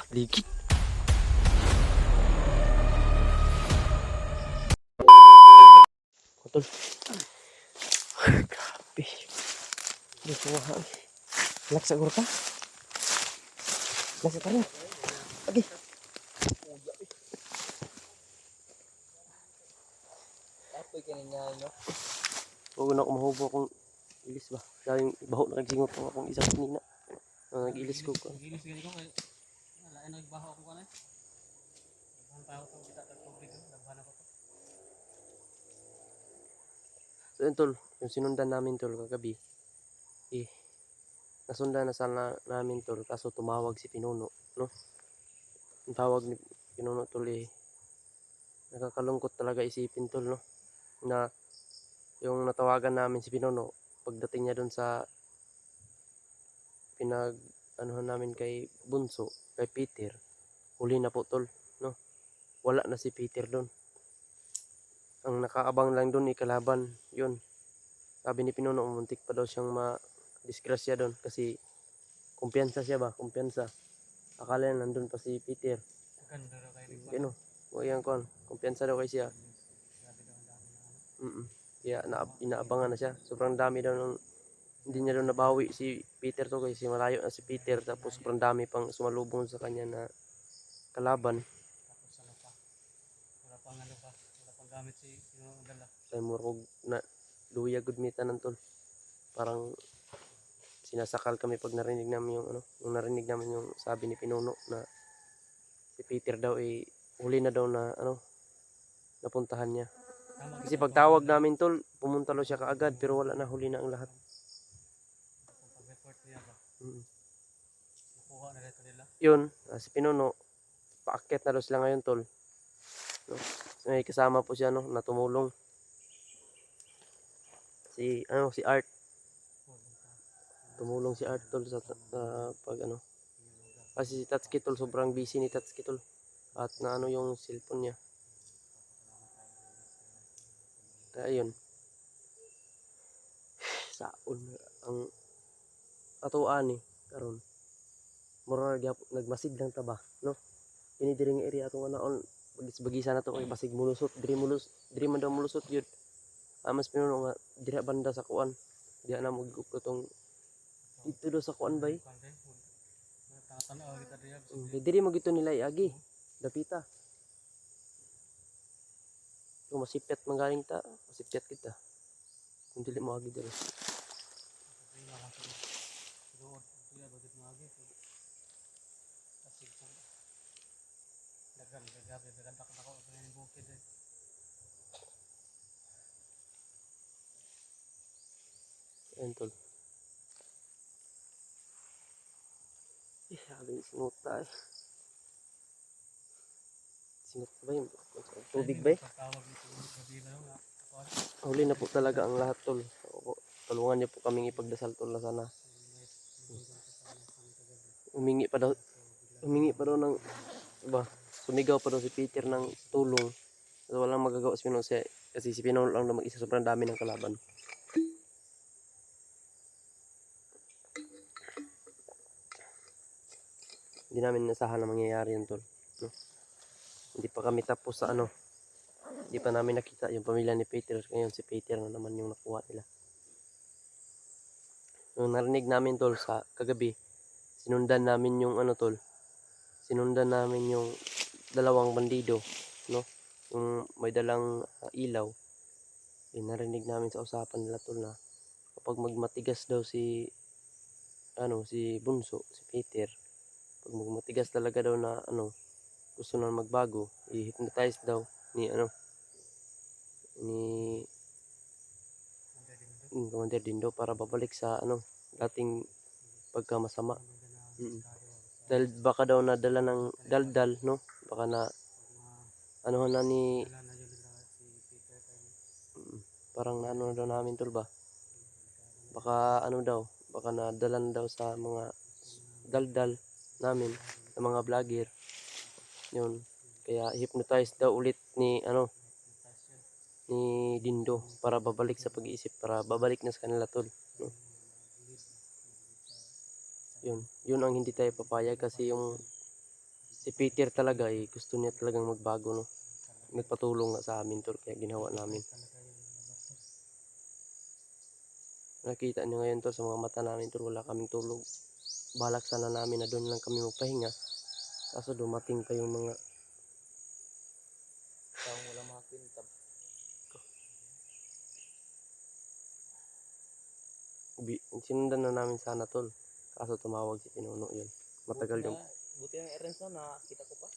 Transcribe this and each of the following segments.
Ligit. Tol. Grabe. Hindi ko mahal. Relax siguro ka. Relax ka rin. Lagi. Apoy kanina no. Huwag na ako mahubo akong ilis ba. Dahil baho na nagsingot ko akong isang kanina. Nag-ilis ko ko. Gilis gani ko kay wala ay nagbaho ako kanay. Nagbahan pa ako kita tag tubig, nagbahan ako. So yun tol, yung sinundan namin tol kagabi. Nasundan na sana namin tol kaso tumawag si Pinuno, no? Yung tawag ni Pinuno tol nakakalungkot talaga isipin tol, no? Na yung natawagan namin si Pinuno pagdating niya doon sa anuhan namin kay Bunso, kay Peter, huli na po tol, no? Wala na si Peter doon. Ang nakaabang lang doon kalaban, yun. Sabi ni Pinuno, muntik pa daw siyang ma-disgrasya doon kasi kumpiyansa siya ba, kumpiyansa. Akala niya nandun pa si Peter. Ganda ra kay Rigba. Ano, o yan kon, kumpiyansa daw kay siya. Grabe daw ang dami na ano. Kaya inaabangan na siya. Sobrang dami daw nung hindi niya daw nabawi si Peter to kasi malayo na si Peter tapos sobrang dami pang sumalubong sa kanya na kalaban. Tapos ano pa? Wala pang ano pa? Wala pang gamit si sino ang dala. Kaya murag na luya gud mitan tol. Parang sinasakal kami pag narinig namin yung yung narinig namin yung sabi ni Pinuno na si Peter daw huli na daw na napuntahan niya. Kasi pagtawag namin tol, pumunta daw siya kaagad pero wala na, huli na ang lahat. Kung pag-report niya ba? Mm. Nakuha na dito nila. Yun, si Pinuno, paakyat na daw sila ngayon tol. No? So, may kasama po siya na tumulong. Si Art. Tumulong si Art tol sa pag Kasi si Tatsuki tol, sobrang busy ni Tatsuki tol. At na yung cellphone niya. Kaya yun. Saon ang atuan karon. Mura nagmasid lang ta ba, no? Kini diring area atong naon bagis-bagisa na to kay basig mulusot, diri man daw mulusot gyud. Mas Pinuno nga dira banda sa kuan. Diya na mo tong dito do sa kuan bay. Tanaw kita diya. Diri mo gito nila iagi. Dapita. Kung masipyat manggaling ta, masipyat kita. Kung dili mo agi diri. Doon, diya bagit magi. Kasig po. Dagan takot ako sa bukid eh. Entol. Sabi singot ta Singot ba yun? Tubig ba Huli na po talaga ang lahat tol. Tulungan niyo po kaming ipagdasal tol na sana. Humingi pa daw ng sumigaw pa daw si Peter ng tulong. So, walang magagawa si Pinuno kasi si Pinuno lang na mag-isa, sobrang dami ng kalaban. Hindi namin nasahan na mangyayari yun tol. No? Hindi pa kami tapos sa hindi pa namin nakita yung pamilya ni Peter. Ngayon si Peter na naman yung nakuha nila. Nung narinig namin tol sa kagabi, sinundan namin yung tol. Sinundan namin yung dalawang bandido, no? Yung may dalang ilaw. Narinig namin sa usapan nila tol na kapag magmatigas daw si Bunso, si Peter, pag magmatigas talaga daw na gusto na magbago, i-hypnotize daw ni Commander Dindo para babalik sa dating pagkamasama. Dahil baka daw nadala ng daldal, no? Baka na na ni parang daw namin tol ba? Baka baka nadalan daw sa mga daldal namin sa mga vlogger. Yun. Kaya hypnotize daw ulit ni Dindo para babalik sa pag-iisip, para babalik na sa kanila tol. No? Yun ang hindi tayo papayag kasi yung Si Peter talaga gusto niya talagang magbago, no. Nagpatulong nga sa amin tol, kaya ginawa namin. Talaga yung labas. Nakita niyo ngayon tol sa mga mata namin tol, wala kaming tulog. Balak sana namin na doon lang kami magpahinga. Kaso dumating pa yung mga Taong wala mga kwintab. sinundan na namin sana tol. Kaso tumawag si Pinuno yun. Matagal yung Buti na errands na nakita ko pa.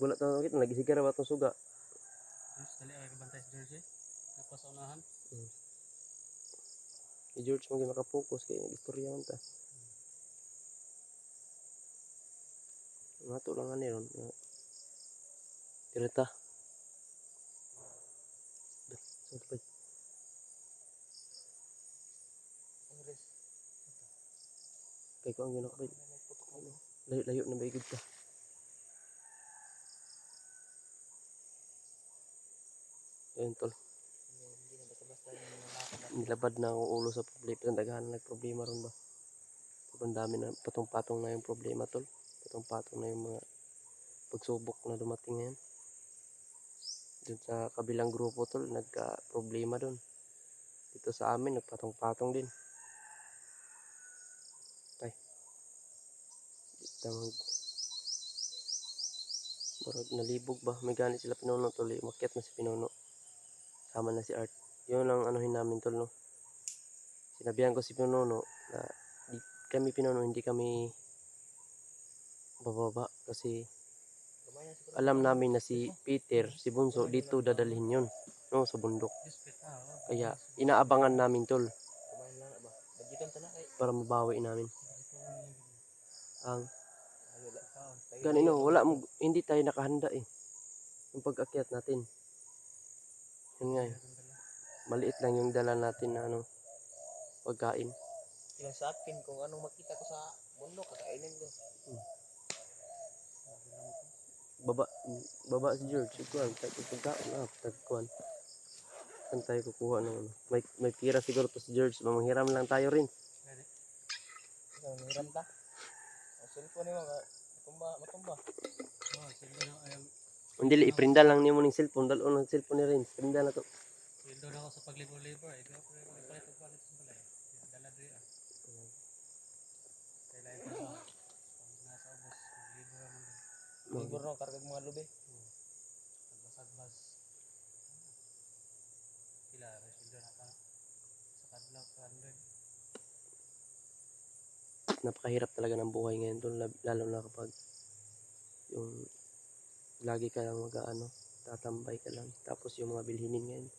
gulat na kita, nagisigara ba itong suga? George, dali ay kabantay si George eh. Napos sa unahan. Si George mo makapokus kaya nag-istorya man ta. Mato lang nga niron. Tirita. Ang res. Kaya ko ang ginakabay. May putok mo. Layo na ba igod ka? Ayun tol. Hindi na basta-basta yung mga lakad. Nilabad na ang ulo sa problema. Daghan na problema ron ba? Sobrang dami na patong-patong na yung problema tol. Patong-patong na yung mga pagsubok na dumating ngayon. Doon sa kabilang grupo tol, nagka-problema doon. Dito sa amin, nagpatong-patong din. Tay. Barag nalibog ba? May ganit sila Pinuno tol. Umakyat na si Pinuno. Sama na si Art. Yun ang anuhin namin tol, no? Sinabihan ko si Pinuno na kami Pinuno, hindi kami bababa kasi Gamay na siguro. alam namin na si Peter, si Bunso, dito dadalhin yun, no, sa bundok. Dispet ah. Kaya inaabangan namin tol Gamay lang na ba? Bagitan ta na kay. para mabawi namin. Ang Wala. ganino, hindi tayo nakahanda eh. Yung pag-akyat natin. Yun nga eh. Maliit lang yung dala natin na pagkain. Yung sa akin kung anong makita ko sa bundok kakainin ko. Baba si George, ikuan, tayo pagkain, tagkuan. Saan tayo kukuha ng may pira siguro to si George, mamanghiram lang tayo rin. Ikaw niram ta. Ang cellphone mo matumba. Oh, sildo na ayang Hindi, iprinda lang nimo ning cellphone, dalo ng cellphone ni Renz, prinda na to. sildo na ako sa paglibor-libor eh. Ikaw pero ipalit sa balay. Dala diri ah. Kailangan ko sa pag nasa ubos, maglibor mo din. Libur no karga mga lubi. Pagbasag-bas. Pila, sildo na ka. Sa kadlaw, 100. Napakahirap talaga ng buhay ngayon tol, lalo na kapag yung lagi ka lang tatambay ka lang, tapos yung mga bilhinin ngayon.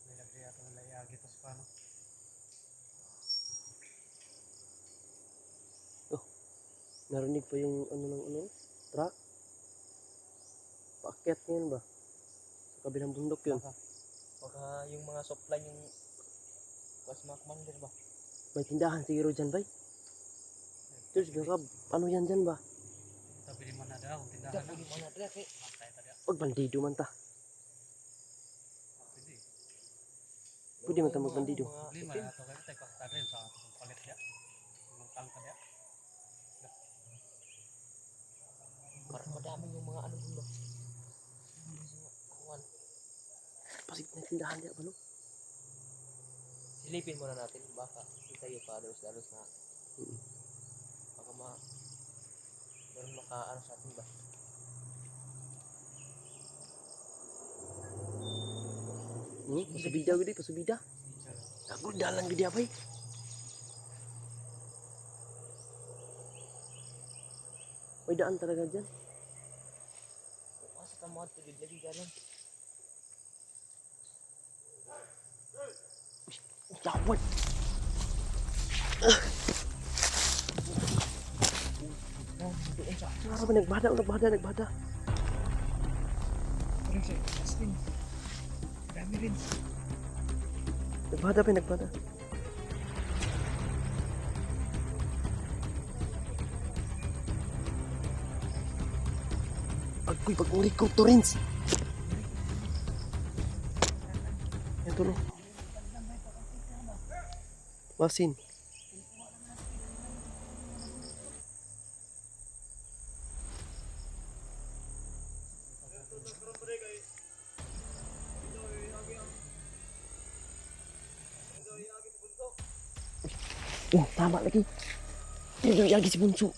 May lagri ato ng layagi to sa pano. Narinig pa yung truck. Paakyat ngayon ba? Sa kabilang bundok yun. Baka yung mga supply yung was mga commander ba? May tindahan siguro dyan bay. George, baka ano yan dyan ba? Tabi di man na daw, tindahan Dapat na. di mana dra kay. Matay ta dia. Pag bandido man ta. Pwede. Pwede man ta magbandido. Problema na ato kay tay pakita rin sa ato palit dia. Ang tangka dia. Para madami yung mga ano bundok. Kuwan. Pasig na tindahan niya ba no? Silipin muna natin baka itayo pa dalos na. Baka meron maka sa atin ba? Pasubida gede, pasubida. Ako dalan gede abay. May daan talaga dyan. Asa ka mo ato gid lagi galang. Tawad. Doon sa Ano ba nagbada. rin sa Astin. Dami rin. Nagbada. Agoy, pag-uri ko to, Renz. tol. Oh. Masin. Oh, tama lagi. Tidur lagi si Bunso.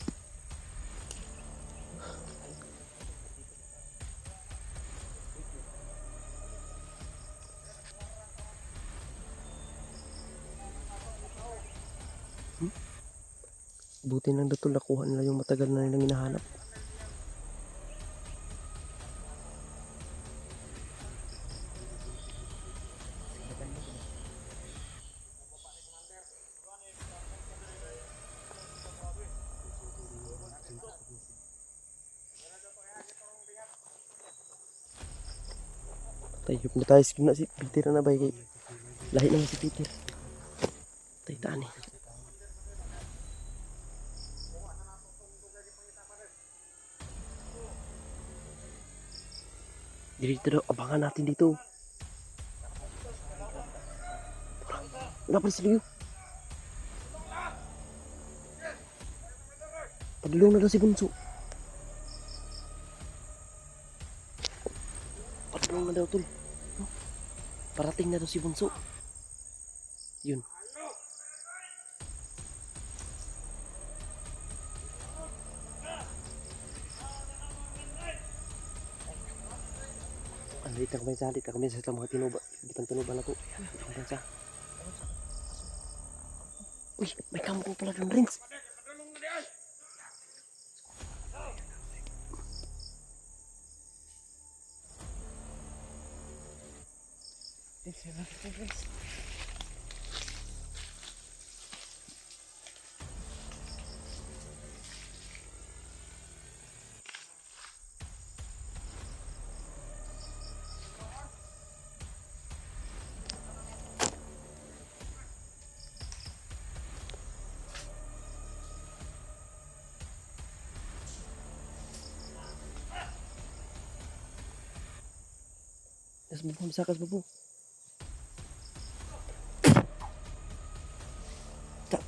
Buti lang daw tol, nakuha nila yung matagal na nilang hinahanap. Tayo na tayo na si Peter na bay kay lahi naman si Peter. Tayo taan eh. Dito daw, abangan natin dito. Wala pa sila yun. Padulong na daw si Bunso. Padulong na daw tol. Parating na daw si Bunso. Yun. Dito kami sa mga tinuba. Di pang tinuba na to. Hanggang sa. Uy, may kampo pala doon, Rins. Yes, bubu, misakas bubu. Tak.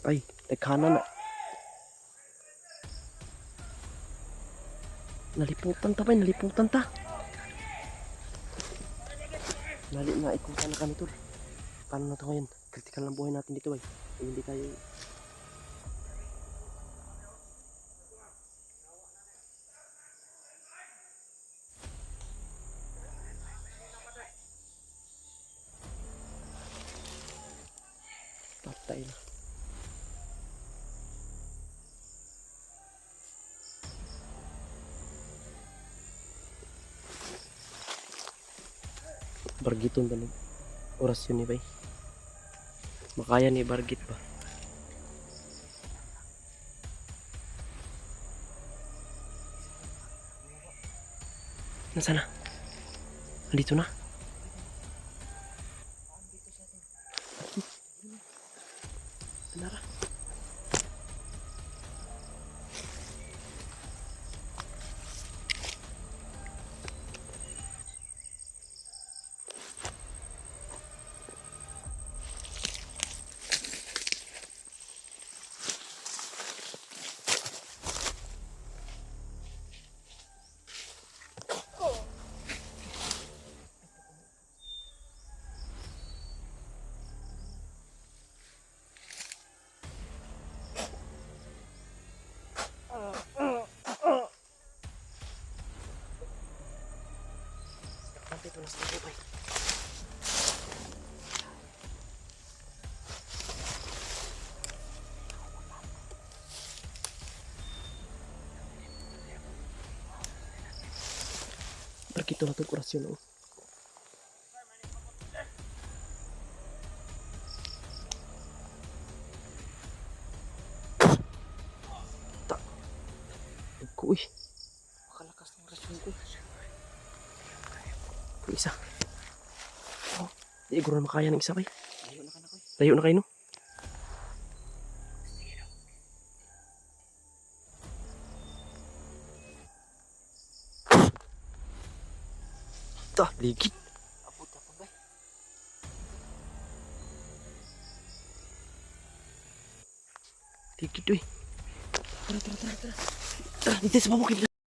Ay, kanan na. Naliputan ta ba? Naliputan ta. Nali na, ikutan na kami tol. Paano na ito ngayon? Critical lang buhay natin dito ay. Hindi tayo... Patay na. Bargiton ba nun? Oras yun ni bay. Makaya ni Bargit ba? Nasaan na? Nandito na? Nara. Tulas na bay. Berkito na itong orasyon. Oh. Ko eh. Makalakas ng rasyon ko. Yung isa. Oh, di ko na makaya ng isa kay. Ayaw na ka na ko. Tayo na kayo no. Ligit. Abot ako ba? Ligit eh. Tara, dito sa pamukid na.